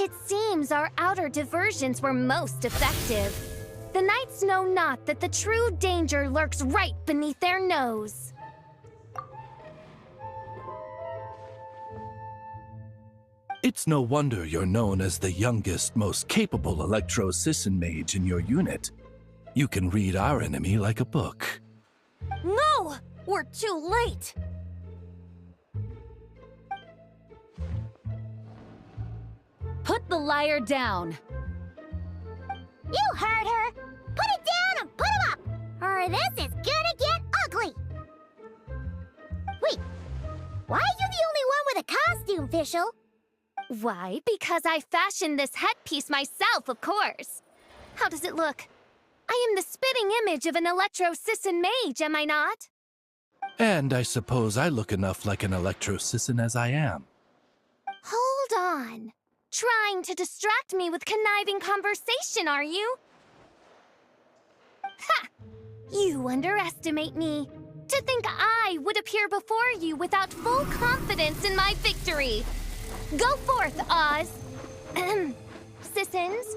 It seems our outer diversions were most effective. The knights know not that the true danger lurks right beneath their nose. It's no wonder you're known as the youngest, most capable Electro-Sisson mage in your unit. You can read our enemy like a book. No! We're too late! Put the liar down. You heard her! Put it down and put him up! Or this is gonna get ugly! Wait, why are you the only one with a costume, Fischl? Why? Because I fashioned this headpiece myself, of course. How does it look? I am the spitting image of an Electro-Sisson mage, am I not? And I suppose I look enough like an Electro-Sisson as I am. Hold on. Trying to distract me with conniving conversation, are you? Ha! You underestimate me. To think I would appear before you without full confidence in my victory. Go forth, Oz. Sissons,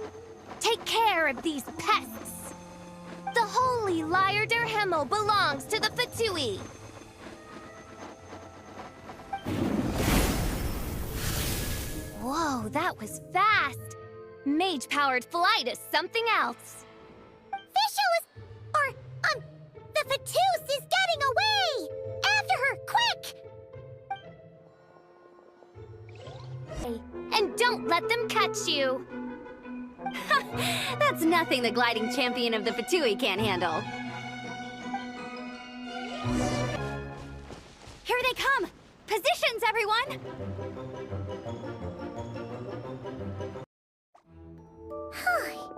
take care of these pests. The holy Liar der Himmel belongs to the Fatui. Whoa, that was fast. Mage-powered flight is something else. Fischl is... the Fatus is getting away! After her, quick! And don't let them catch you. That's nothing the gliding champion of the Fatui can't handle. Here they come! Positions, everyone!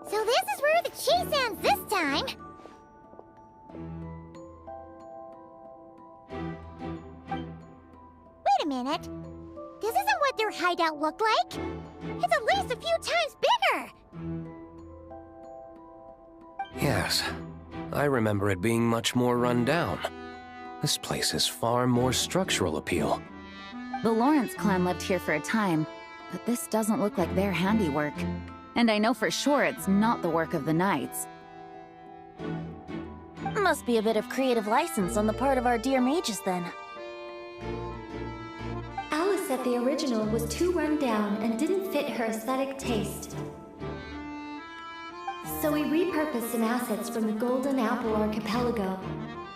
So this is where the chase ends this time. Wait a minute. This isn't what their hideout looked like. It's at least a few times bigger. Yes, I remember it being much more run down. This place has far more structural appeal. The Lawrence clan lived here for a time, but this doesn't look like their handiwork. And I know for sure it's not the work of the knights. Must be a bit of creative license on the part of our dear mages, then. Alice said the original was too run down and didn't fit her aesthetic taste. So we repurposed some assets from the Golden Apple Archipelago.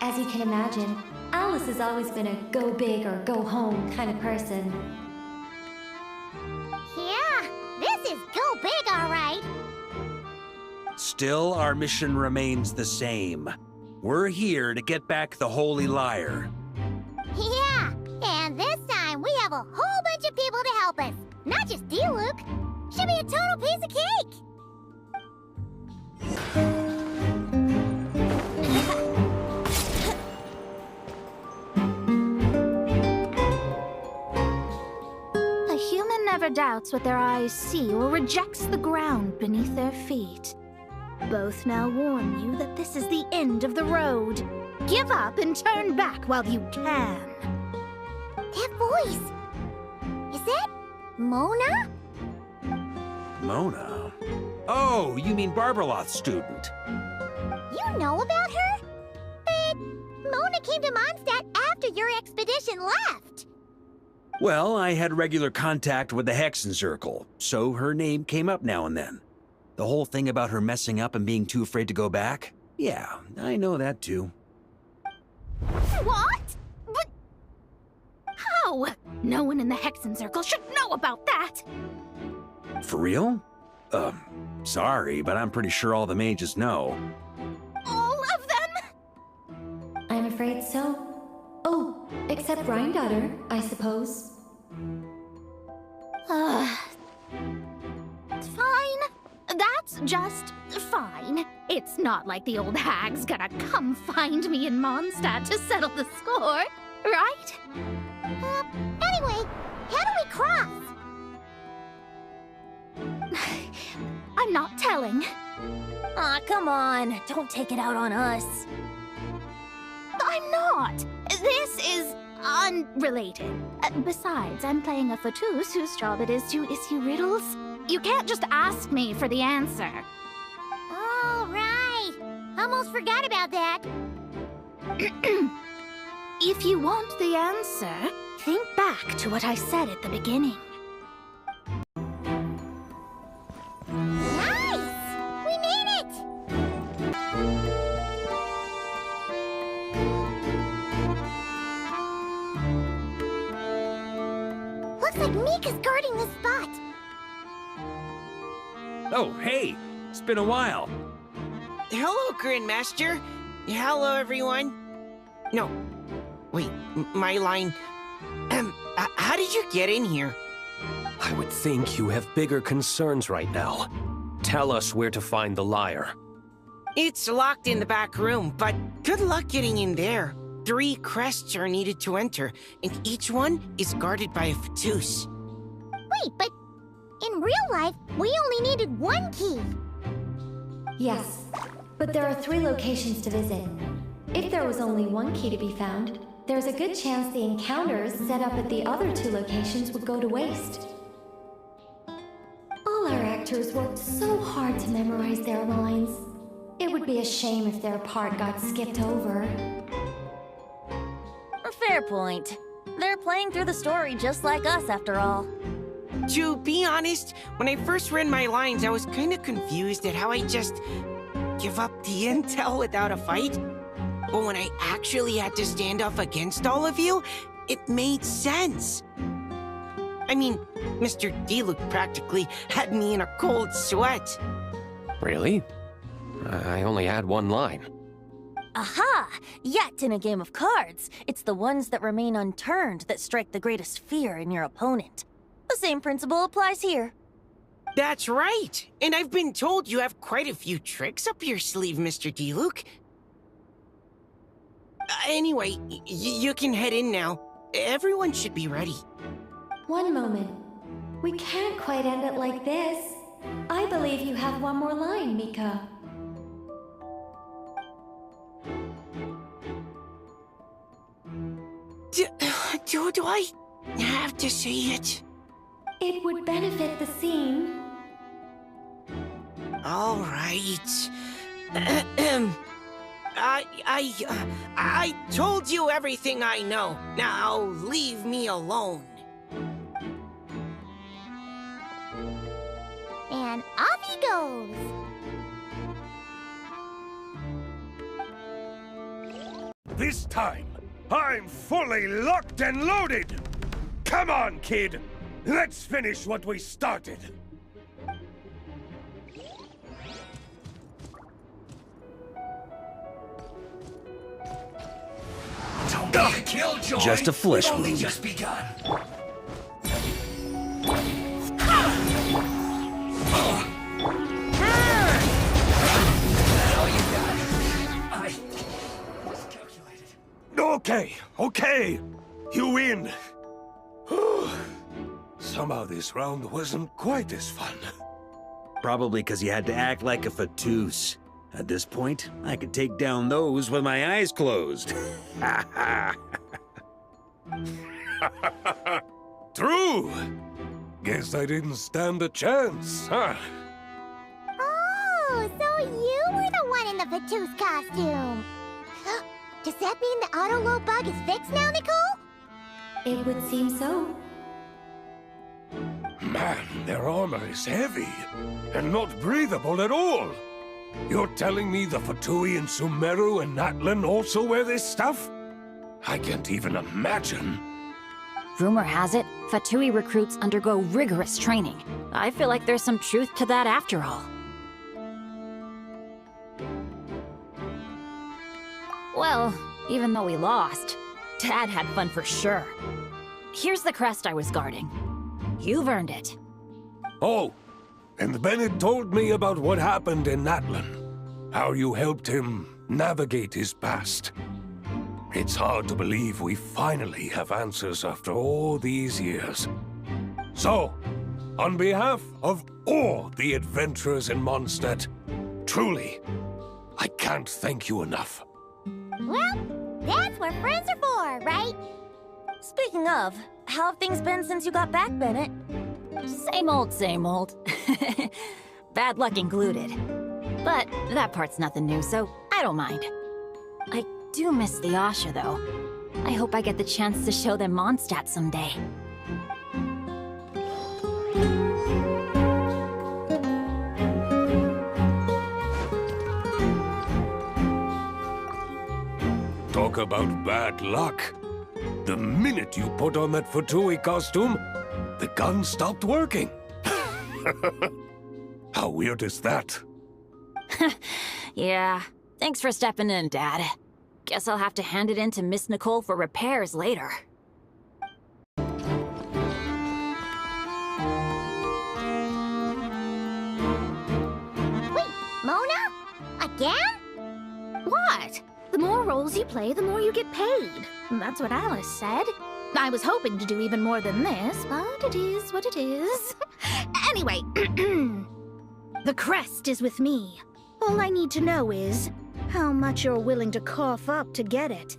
As you can imagine, Alice has always been a go big or go home kind of person. Yeah, this is go big, all right. Still, our mission remains the same. We're here to get back the Holy Liar. Yeah, and this time we have a whole bunch of people to help us. Not just you, Luke. Should be a total piece of cake. A human never doubts what their eyes see or rejects the ground beneath their feet. Both now warn you that this is the end of the road. Give up and turn back while you can. That voice. Is that Mona? Mona? Oh, you mean Barbarloth's student. You know about her? But Mona came to Mondstadt after your expedition left. Well, I had regular contact with the Hexen Circle, so her name came up now and then. The whole thing about her messing up and being too afraid to go back? Yeah, I know that too. What? But how? No one in the Hexen Circle should know about that. For real? Sorry, but I'm pretty sure all the mages know. All of them? I'm afraid so. Oh, except Rhindaughter, I suppose. Fine. That's just fine. It's not like the old hag's gonna come find me in Mondstadt to settle the score, right? Anyway, how do we cross? I'm not telling. Aw, come on. Don't take it out on us. I'm not. This is unrelated. Besides, I'm playing a Fatus whose job it is to issue riddles. You can't just ask me for the answer. Oh, right. Almost forgot about that. If you want the answer, think back to what I said at the beginning. Nice! We made it! Looks like Mika's guarding the spot. Oh, hey! It's been a while. Hello, Grandmaster. Hello, everyone. No. Wait, my line. How did you get in here? I would think you have bigger concerns right now. Tell us where to find the lyre. It's locked in the back room, but good luck getting in there. 3 crests are needed to enter, and each one is guarded by a Fatus. Wait, but in real life, we only needed 1 key. Yes, but there are 3 locations to visit. If there was only 1 key to be found, there's a good chance the encounters set up at the other 2 locations would go to waste. All our actors worked so hard to memorize their lines. It would be a shame if their part got skipped over. A fair point. They're playing through the story just like us, after all. To be honest, when I first read my lines, I was kind of confused at how I just give up the intel without a fight. But when I actually had to stand up against all of you, it made sense. I mean, Mr. Diluc practically had me in a cold sweat. Really? I only had 1 line. Aha! Yet in a game of cards, it's the ones that remain unturned that strike the greatest fear in your opponent. The same principle applies here. That's right. And I've been told you have quite a few tricks up your sleeve, Mr. Diluc. Anyway, you can head in now. Everyone should be ready. One moment. We can't quite end it like this. I believe you have 1 more line, Mika. Do I have to say it? It would benefit the scene. All right. I told you everything I know. Now leave me alone. And off he goes. This time, I'm fully locked and loaded! Come on, kid! Let's finish what we started! Don't be a killjoy. Just a flesh We've only wound. just begun. Okay. You win. Somehow this round wasn't quite as fun. Probably because you had to act like a Fatus. At this point, I could take down those with my eyes closed. True. Guess I didn't stand a chance, huh? Oh, so you were the one in the Fatus costume. Does that mean the auto-load bug is fixed now, Nicole? It would seem so. Man, their armor is heavy, and not breathable at all. You're telling me the Fatui in Sumeru and Natlan also wear this stuff? I can't even imagine. Rumor has it, Fatui recruits undergo rigorous training. I feel like there's some truth to that after all. Well, even though we lost, Dad had fun for sure. Here's the crest I was guarding. You've earned it. Oh, and Bennett told me about what happened in Natlan. How you helped him navigate his past. It's hard to believe we finally have answers after all these years. So, on behalf of all the adventurers in Mondstadt, truly, I can't thank you enough. Well, that's what friends are for, right? Speaking of, how have things been since you got back, Bennett? Same old, same old. Bad luck included. But that part's nothing new, so I don't mind. I do miss the Asha, though. I hope I get the chance to show them Mondstadt someday. Talk about bad luck. The minute you put on that Fatui costume, the gun stopped working. How weird is that? Yeah, thanks for stepping in, Dad. Guess I'll have to hand it in to Miss Nicole for repairs later. Wait, Mona? Again? What? The more roles you play, the more you get paid. That's what Alice said. I was hoping to do even more than this, but it is what it is. Anyway, the crest is with me. All I need to know is how much you're willing to cough up to get it.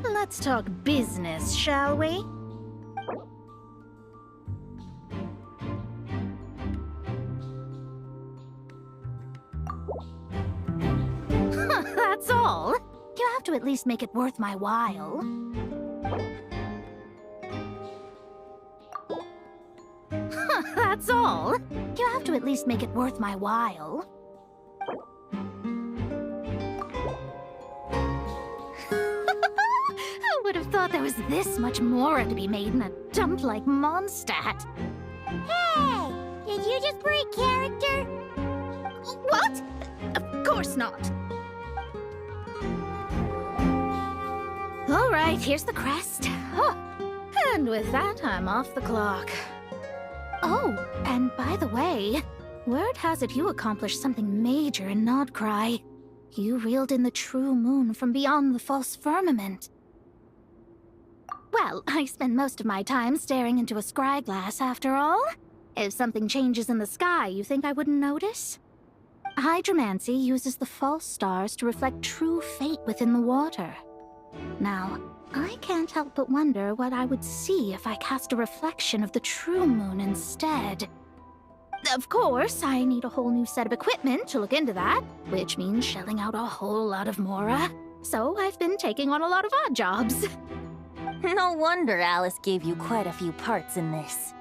Let's talk business, shall we? That's all. You have to at least make it worth my while. That's all. You have to at least make it worth my while. I would have thought there was this much more to be made in a dump like Mondstadt. Hey! Did you just break character? What? Of course not. All right, here's the crest. Oh, and with that, I'm off the clock. Oh, and by the way, word has it you accomplished something major in Nodcry. You reeled in the true moon from beyond the false firmament. Well, I spend most of my time staring into a scry glass after all. If something changes in the sky, you think I wouldn't notice? Hydromancy uses the false stars to reflect true fate within the water. Now, I can't help but wonder what I would see if I cast a reflection of the true moon instead. Of course, I need a whole new set of equipment to look into that, which means shelling out a whole lot of mora. So I've been taking on a lot of odd jobs. No wonder Alice gave you quite a few parts in this.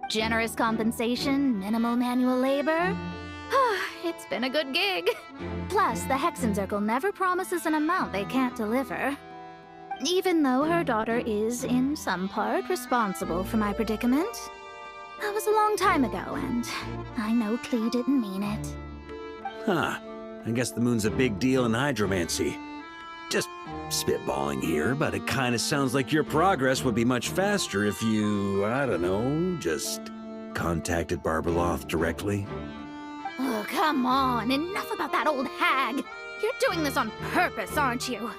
Generous compensation, minimal manual labor. It's been a good gig. Plus, the Hexenzirkel never promises an amount they can't deliver. Even though her daughter is, in some part, responsible for my predicament. That was a long time ago, and I know Klee didn't mean it. Huh. I guess the moon's a big deal in hydromancy. Just spitballing here, but it kind of sounds like your progress would be much faster if you, I don't know, just contacted Barbeloth directly. Oh, come on. Enough about that old hag. You're doing this on purpose, aren't you?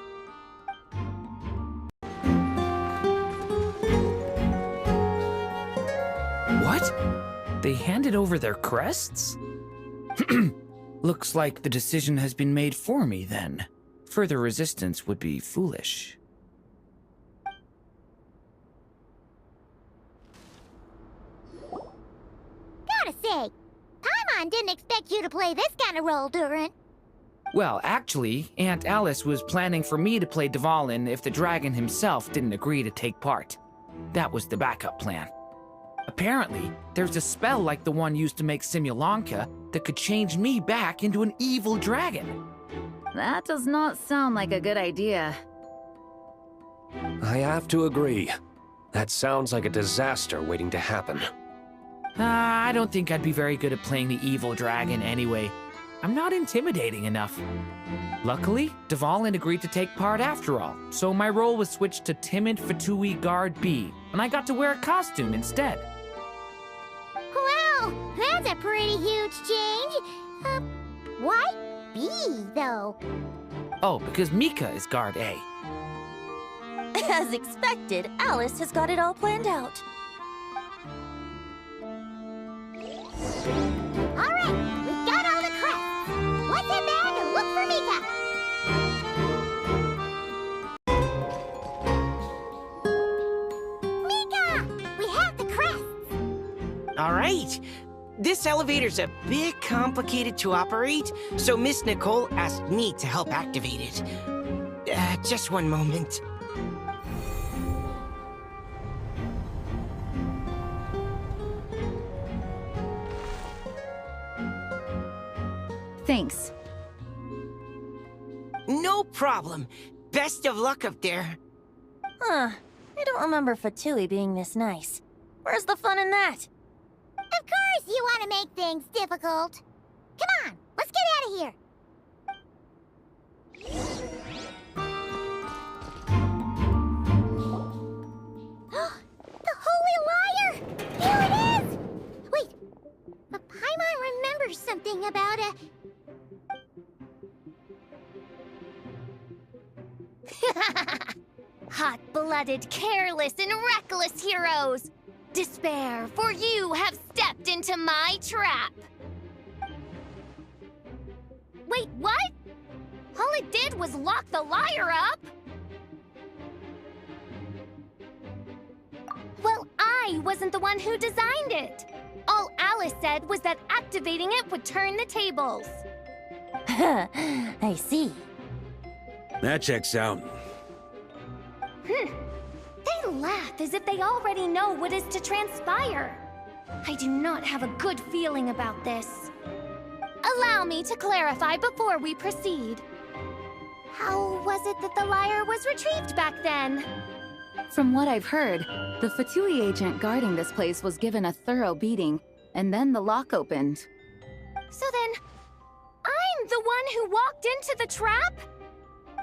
What? They handed over their crests? Looks like the decision has been made for me, then. Further resistance would be foolish. Gotta say, Paimon didn't expect you to play this kind of role, Durin. Well, actually, Aunt Alice was planning for me to play Dvalin if the dragon himself didn't agree to take part. That was the backup plan. Apparently, there's a spell like the one used to make Simulanka that could change me back into an evil dragon. That does not sound like a good idea. I have to agree. That sounds like a disaster waiting to happen. I don't think I'd be very good at playing the evil dragon anyway. I'm not intimidating enough. Luckily, Dvalin agreed to take part after all, so my role was switched to Timid Fatui Guard B, and I got to wear a costume instead. Well, that's a pretty huge change. Why B, though? Oh, because Mika is Guard A. As expected, Alice has got it all planned out. All right, we've got all the crests. Let's head back and look for Mika. All right. This elevator's a bit complicated to operate, so Miss Nicole asked me to help activate it. Just one moment. Thanks. No problem. Best of luck up there. Huh. I don't remember Fatui being this nice. Where's the fun in that? Of course you want to make things difficult. Come on, let's get out of here. The Holy Liar! Here it is! Wait, but Paimon remembers something about a... Hot-blooded, careless, and reckless heroes! Despair, for you have stepped into my trap! Wait, what? All it did was lock the liar up? Well, I wasn't the one who designed it. All Alice said was that activating it would turn the tables. I see. That checks out. They laugh as if they already know what is to transpire. I do not have a good feeling about this. Allow me to clarify before we proceed. How was it that the liar was retrieved back then? From what I've heard, the Fatui agent guarding this place was given a thorough beating, and then the lock opened. So then, I'm the one who walked into the trap?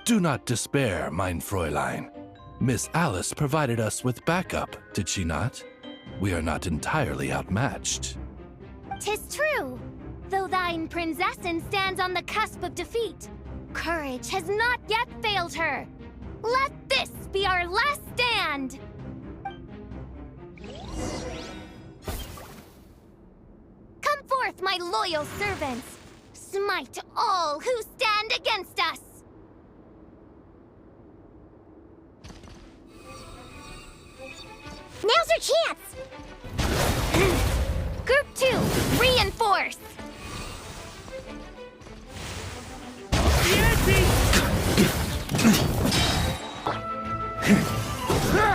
Do not despair, mein Fräulein. Miss Alice provided us with backup, did she not? We are not entirely outmatched. 'Tis true. Though thine Prinzessin stands on the cusp of defeat, courage has not yet failed her. Let this be our last stand! Come forth, my loyal servants! Smite all who stand against us! Now's our chance! Group 2, reinforce!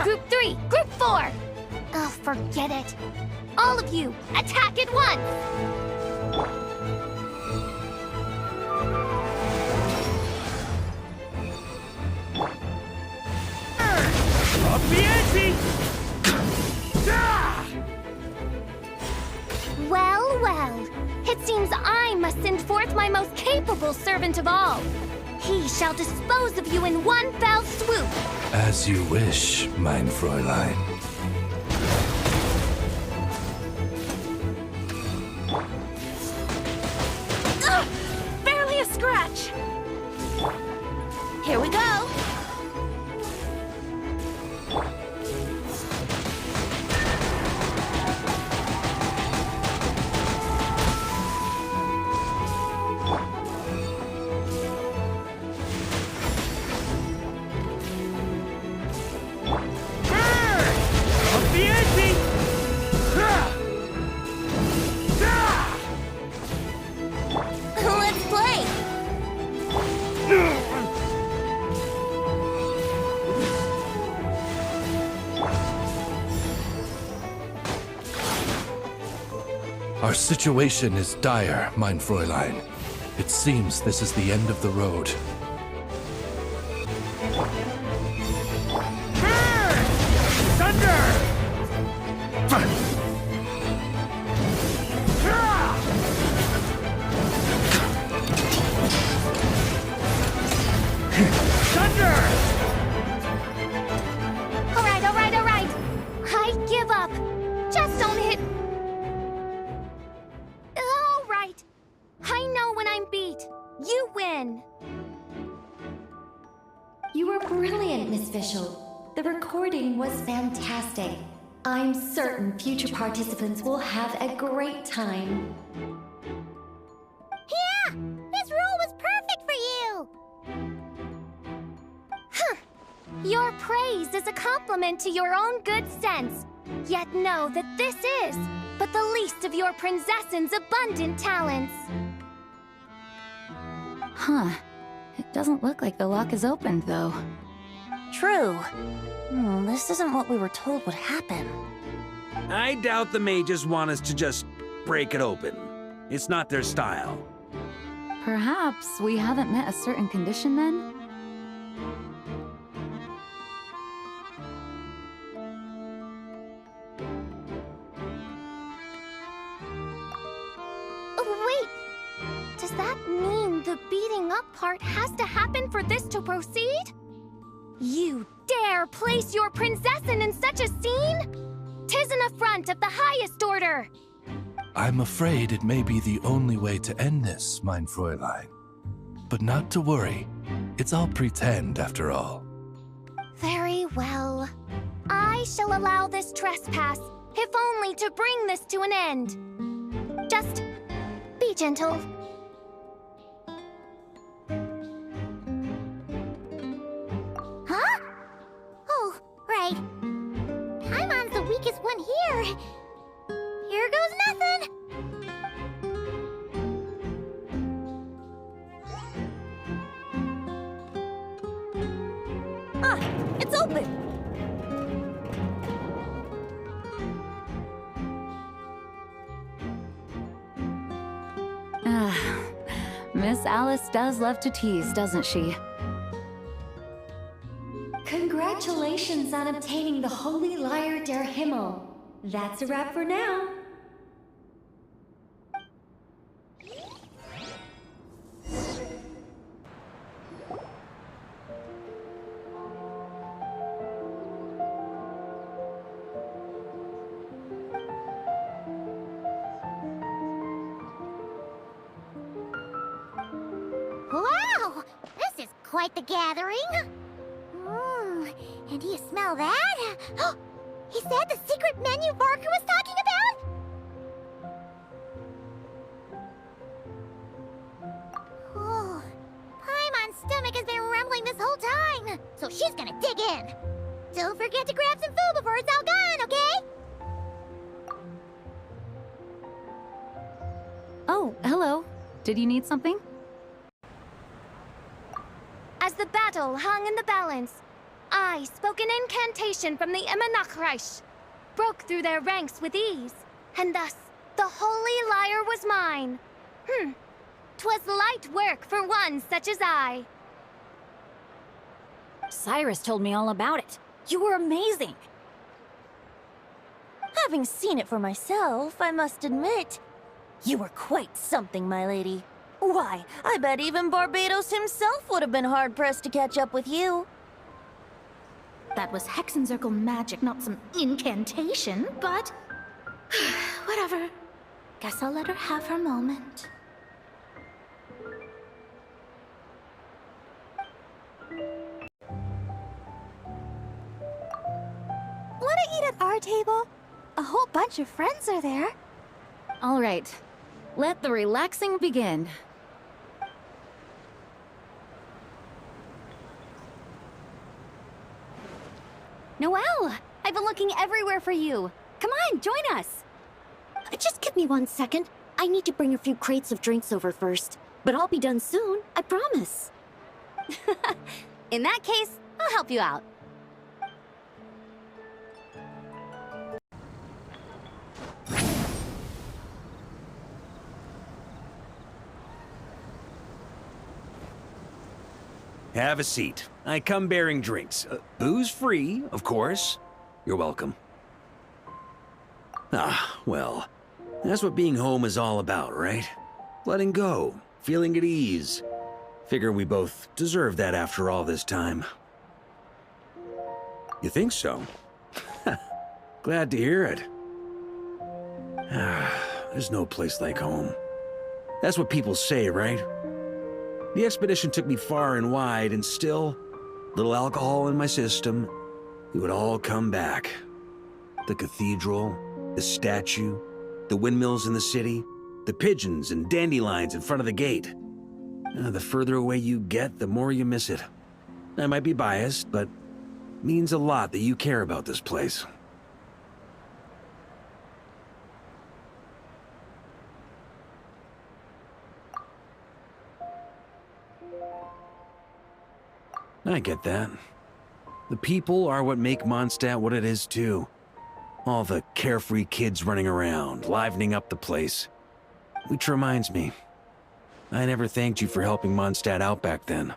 Group 3, Group 4! Oh, forget it. All of you, attack at once! Well, well. It seems I must send forth my most capable servant of all. He shall dispose of you in one fell swoop. As you wish, mein Fräulein. Ugh! Barely a scratch. Here we go. Let's play! Our situation is dire, mein Fräulein. It seems this is the end of the road. All right. I give up. Just don't hit. All right. I know when I'm beat. You win. You were brilliant, Miss Fischl. The recording was fantastic. I'm certain future participants will have a great time. Yeah! This role was perfect for you! Your praise is a compliment to your own good sense. Yet know that this is but the of your princess's abundant talents. Huh. It doesn't look like the lock is opened, though. True. This isn't what we were told would happen. I doubt the mages want us to just break it open. It's not their style. Perhaps we haven't met a certain condition then? Wait! Does that mean the beating up part has to happen for this to proceed? You dare place your princessin in such a scene? 'Tis an affront of the highest order! I'm afraid it may be the only way to end this, mein Fräulein. But not to worry. It's all pretend, after all. Very well. I shall allow this trespass, if only to bring this to an end. Just be gentle. Huh? Oh, right. Paimon's the weakest one here. Here goes nothing. It's open! Miss Alice does love to tease, doesn't she? Congratulations on obtaining the Holy Lyre der Himmel. That's a wrap for now. Wow! This is quite the gathering. And do you smell that? Is that the secret menu Barker was talking about? Oh, Paimon's stomach has been rumbling this whole time, so she's gonna dig in. Don't forget to grab some food before it's all gone, okay? Oh, hello. Did you need something? As the battle hung in the balance, I spoke an incantation from the Emanachreich, broke through their ranks with ease, and thus the Holy Lyre was mine. 'Twas light work for one such as I. Cyrus told me all about it. You were amazing. Having seen it for myself, I must admit, you were quite something, my lady. Why, I bet even Barbados himself would have been hard-pressed to catch up with you. That was Hexencircle magic, not some incantation, but... whatever. Guess I'll let her have her moment. Wanna eat at our table? A whole bunch of friends are there. All right. Let the relaxing begin. Noelle, I've been looking everywhere for you. Come on, join us. Just give me 1 second. I need to bring a few crates of drinks over first. But I'll be done soon, I promise. In that case, I'll help you out. Have a seat. I come bearing drinks. Booze free, of course. You're welcome. Ah, well, that's what being home is all about, right? Letting go, feeling at ease. Figure we both deserve that after all this time. You think so? Glad to hear it. There's no place like home. That's what people say, right? The expedition took me far and wide, and still, little alcohol in my system, it would all come back. The cathedral, the statue, the windmills in the city, the pigeons and dandelions in front of the gate. The further away you get, the more you miss it. I might be biased, but it means a lot that you care about this place. I get that. The people are what make Mondstadt what it is, too. All the carefree kids running around, livening up the place. Which reminds me, I never thanked you for helping Mondstadt out back then.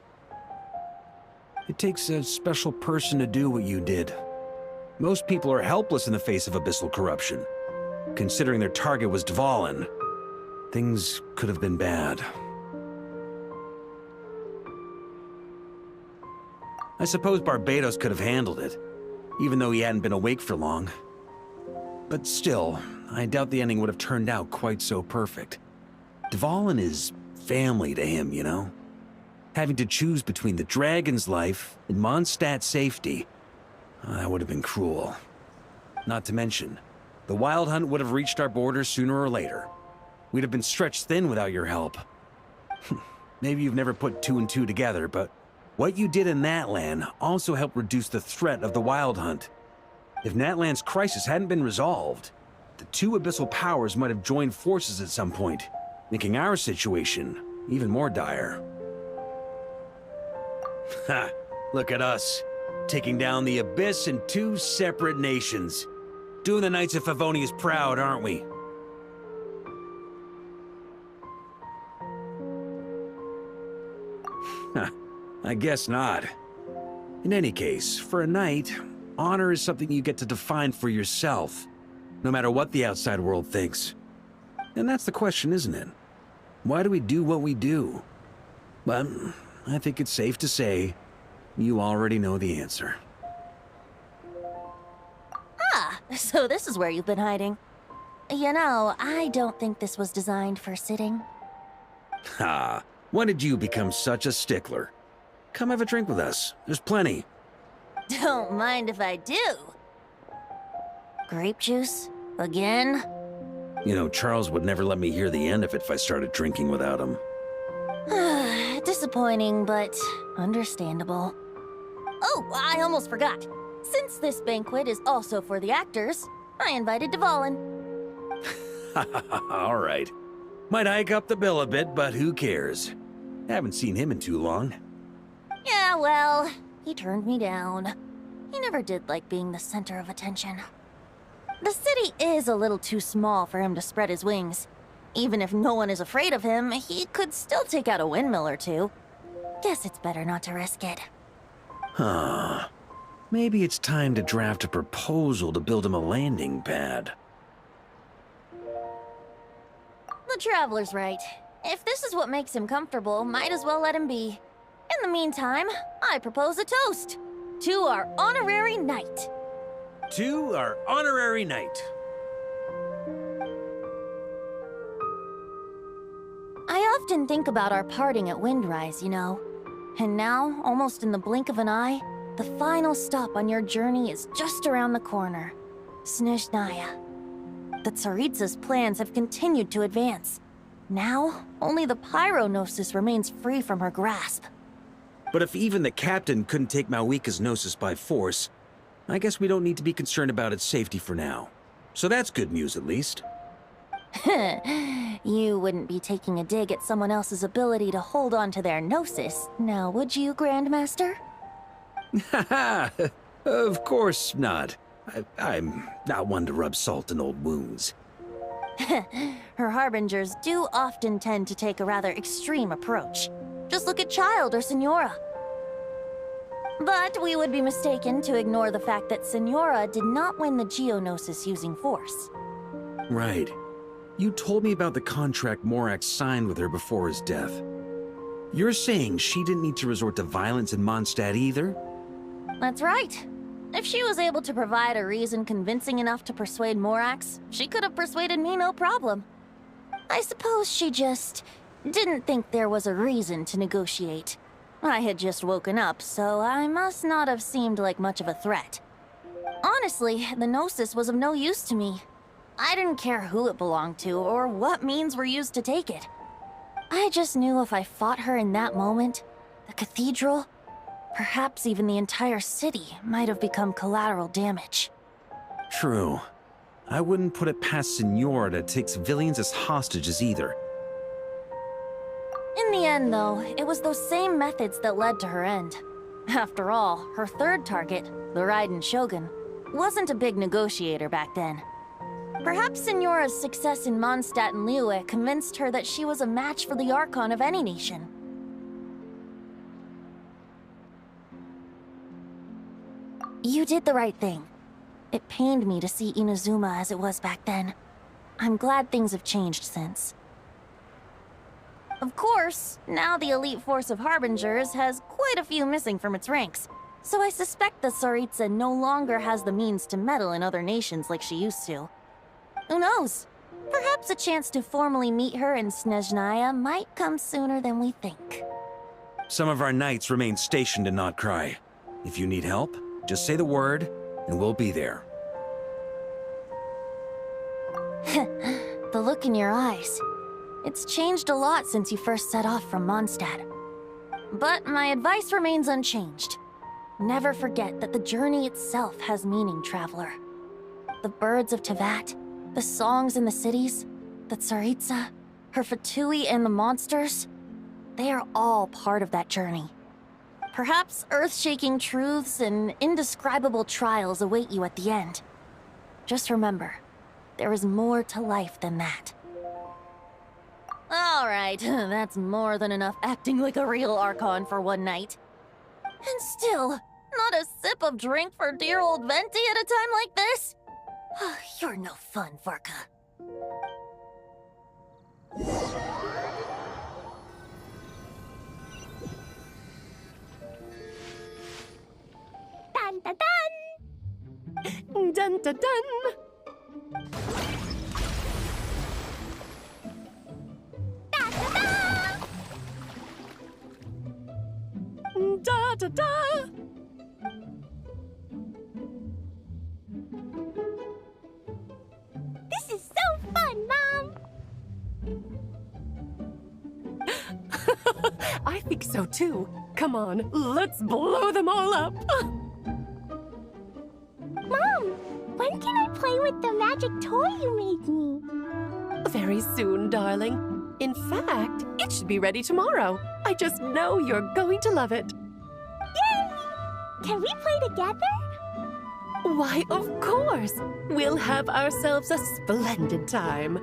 It takes a special person to do what you did. Most people are helpless in the face of abyssal corruption. Considering their target was Dvalin, things could have been bad. I suppose Barbados could have handled it, even though he hadn't been awake for long. But still, I doubt the ending would have turned out quite so perfect. Dvalin is family to him, you know? Having to choose between the dragon's life and Mondstadt's safety, that would have been cruel. Not to mention, the Wild Hunt would have reached our borders sooner or later. We'd have been stretched thin without your help. Maybe you've never put two and two together, but what you did in Natlan also helped reduce the threat of the Wild Hunt. If Natlan's crisis hadn't been resolved, the two abyssal powers might have joined forces at some point, making our situation even more dire. Ha! Look at us, taking down the Abyss in two separate nations. Doing the Knights of Favonius proud, aren't we? I guess not. In any case, for a knight, honor is something you get to define for yourself, no matter what the outside world thinks. And that's the question, isn't it? Why do we do what we do? But I think it's safe to say you already know the answer. Ah, so this is where you've been hiding. You know, I don't think this was designed for sitting. Ha! When did you become such a stickler? Come have a drink with us. There's plenty. Don't mind if I do. Grape juice? Again? You know, Charles would never let me hear the end of it if I started drinking without him. Disappointing, but understandable. Oh, I almost forgot. Since this banquet is also for the actors, I invited Dvalin. All right. Might hike up the bill a bit, but who cares? Haven't seen him in too long. Yeah, well, he turned me down. He never did like being the center of attention. The city is a little too small for him to spread his wings. Even if no one is afraid of him, he could still take out a windmill or two. Guess it's better not to risk it. Huh. Maybe it's time to draft a proposal to build him a landing pad. The Traveler's right. If this is what makes him comfortable, might as well let him be. In the meantime, I propose a toast to our honorary knight. To our honorary knight. I often think about our parting at Windrise, you know. And now, almost in the blink of an eye, the final stop on your journey is just around the corner. Snezhnaya. The Tsaritsa's plans have continued to advance. Now, only the Pyronosis remains free from her grasp. But if even the captain couldn't take Malwika's Gnosis by force, I guess we don't need to be concerned about its safety for now. So that's good news, at least. You wouldn't be taking a dig at someone else's ability to hold on to their Gnosis, now would you, Grandmaster? Haha, of course not. I'm not one to rub salt in old wounds. Her harbingers do often tend to take a rather extreme approach. Just look at Child or Senora. But we would be mistaken to ignore the fact that Senora did not win the Geonosis using force. Right. You told me about the contract Morax signed with her before his death. You're saying she didn't need to resort to violence in Mondstadt either? That's right. If she was able to provide a reason convincing enough to persuade Morax, she could have persuaded me no problem. I suppose she just didn't think there was a reason to negotiate. I had just woken up, so I must not have seemed like much of a threat. Honestly, the Gnosis was of no use to me. I didn't care who it belonged to or what means were used to take it. I just knew if I fought her in that moment, the cathedral, perhaps even the entire city, might have become collateral damage. True. I wouldn't put it past Senora to take civilians as hostages either. In the end, though, it was those same methods that led to her end. After all, her third target, the Raiden Shogun, wasn't a big negotiator back then. Perhaps Signora's success in Mondstadt and Liyue convinced her that she was a match for the Archon of any nation. You did the right thing. It pained me to see Inazuma as it was back then. I'm glad things have changed since. Of course, now the elite force of Harbingers has quite a few missing from its ranks, so I suspect that Tsaritsa no longer has the means to meddle in other nations like she used to. Who knows? Perhaps a chance to formally meet her in Snezhnaya might come sooner than we think. Some of our knights remain stationed in Notcry. If you need help, just say the word, and we'll be there. The look in your eyes. It's changed a lot since you first set off from Mondstadt. But my advice remains unchanged. Never forget that the journey itself has meaning, traveler. The birds of Tevat, the songs in the cities, the Tsaritsa, her Fatui and the monsters, they are all part of that journey. Perhaps earth-shaking truths and indescribable trials await you at the end. Just remember, there is more to life than that. Alright, that's more than enough acting like a real Archon for one night. And still, not a sip of drink for dear old Venti at a time like this? You're no fun, Varka. Dun dun dun! Dun dun dun! Da da da! This is so fun, Mom! I think so too. Come on, let's blow them all up! Mom, when can I play with the magic toy you made me? Very soon, darling. In fact, it should be ready tomorrow. I just know you're going to love it. Yay! Can we play together? Why, of course! We'll have ourselves a splendid time.